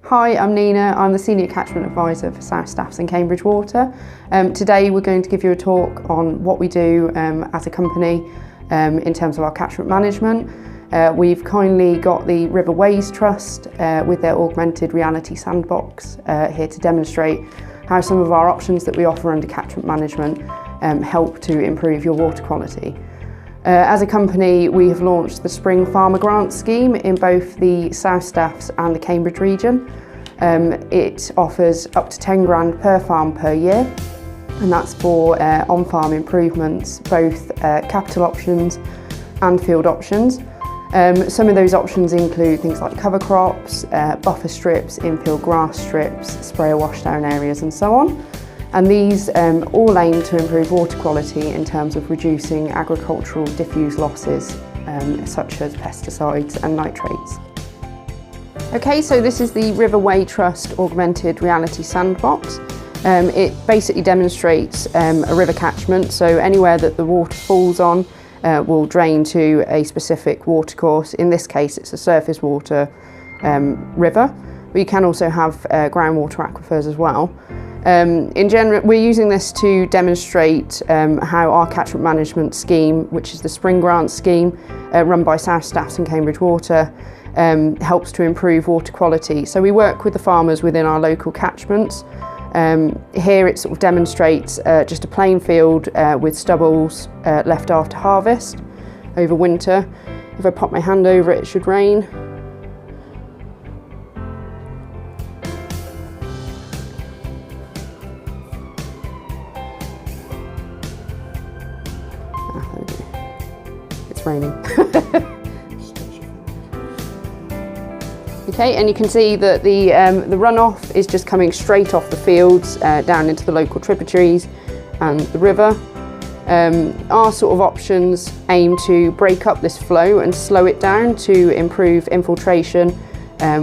Hi, I'm Nina. I'm the Senior Catchment Advisor for South Staffs and Cambridge Water. Today we're going to give you a talk on what we do as a company in terms of our catchment management. We've kindly got the Riverway Trust with their augmented reality sandbox here to demonstrate how some of our options that we offer under catchment management help to improve your water quality. As a company, we have launched the Spring Farmer Grant Scheme in both the South Staffs and the Cambridge region. It offers up to 10 grand per farm per year, and that's for on-farm improvements, both capital options and field options. Some of those options include things like cover crops, buffer strips, infill grass strips, sprayer washdown areas and so on. And these all aim to improve water quality in terms of reducing agricultural diffuse losses such as pesticides and nitrates. Okay, so this is the Riverway Trust Augmented Reality Sandbox. It basically demonstrates a river catchment, so anywhere that the water falls on will drain to a specific watercourse. In this case, it's a surface water river, but you can also have groundwater aquifers as well. In general, we're using this to demonstrate how our catchment management scheme, which is the Spring Grant Scheme, run by South Staffs and Cambridge Water, helps to improve water quality. So we work with the farmers within our local catchments. Here it sort of demonstrates just a plain field with stubbles left after harvest over winter. If I pop my hand over it, it should rain. It's raining. Okay, and you can see that the runoff is just coming straight off the fields down into the local tributaries and the river. Our sort of options aim to break up this flow and slow it down to improve infiltration,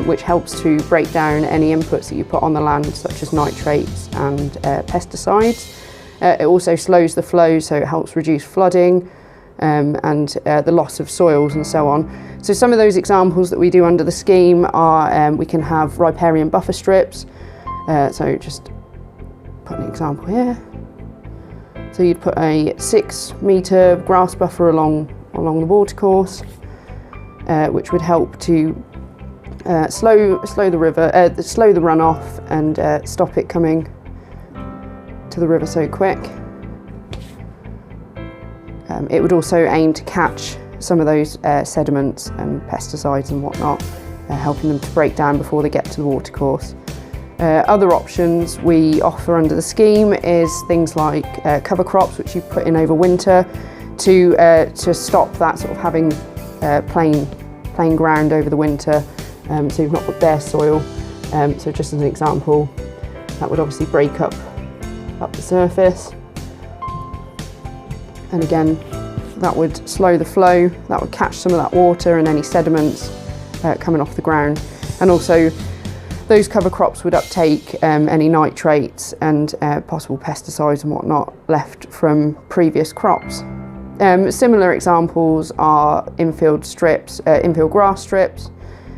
which helps to break down any inputs that you put on the land, such as nitrates and pesticides. It also slows the flow, so it helps reduce flooding and the loss of soils and so on. So some of those examples that we do under the scheme are we can have riparian buffer strips. So just put an example here. So you'd put a 6-metre grass buffer along the watercourse, which would help to slow the river, slow the runoff, and stop it coming to the river so quick. It would also aim to catch some of those sediments and pesticides and whatnot, helping them to break down before they get to the watercourse. Other options we offer under the scheme is things like cover crops, which you put in over winter to stop that sort of having plain ground over the winter, so you've not got bare soil. So just as an example, that would obviously break up the surface. And again, that would slow the flow, that would catch some of that water and any sediments coming off the ground. And also, those cover crops would uptake any nitrates and possible pesticides and whatnot left from previous crops. Similar examples are infill strips, infill grass strips,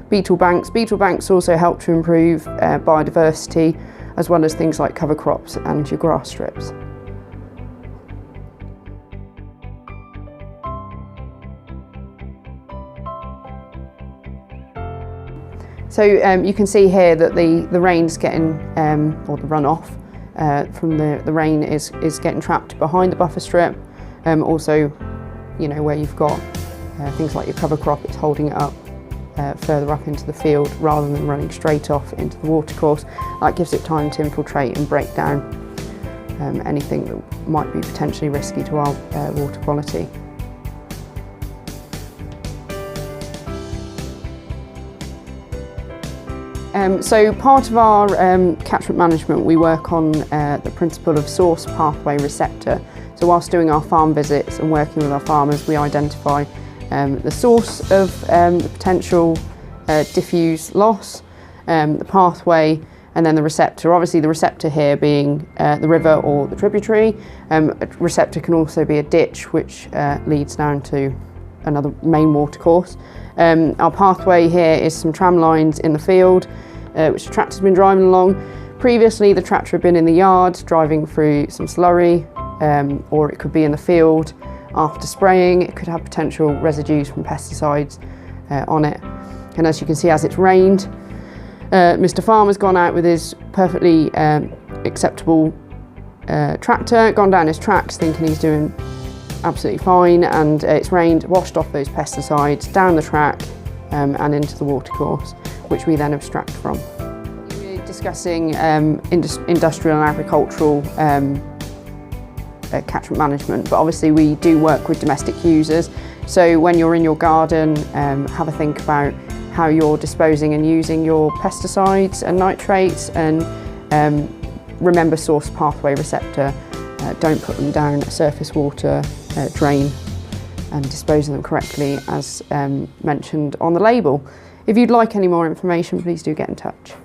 beetle banks. Beetle banks also help to improve biodiversity, as well as things like cover crops and your grass strips. So you can see here that the rain's getting, or the runoff from the rain is getting trapped behind the buffer strip. Also, you know, where you've got things like your cover crop, it's holding it up further up into the field rather than running straight off into the watercourse. That gives it time to infiltrate and break down anything that might be potentially risky to our water quality. So part of our catchment management, we work on the principle of source, pathway, receptor. So whilst doing our farm visits and working with our farmers, we identify the source of the potential diffuse loss, the pathway, and then the receptor. Obviously the receptor here being the river or the tributary. A receptor can also be a ditch which leads down to another main watercourse. Our pathway here is some tram lines in the field. which the tractor's been driving along. Previously, the tractor had been in the yard driving through some slurry, or it could be in the field after spraying. It could have potential residues from pesticides on it. And as you can see, as it's rained, Mr. Farmer's gone out with his perfectly acceptable tractor, gone down his tracks thinking he's doing absolutely fine, and it's rained, washed off those pesticides down the track and into the watercourse, which we then abstract from. We're discussing industrial and agricultural catchment management, but obviously we do work with domestic users. So when you're in your garden, have a think about how you're disposing and using your pesticides and nitrates, and remember source pathway receptor. Don't put them down a surface water drain, and dispose of them correctly as mentioned on the label. If you'd like any more information, please do get in touch.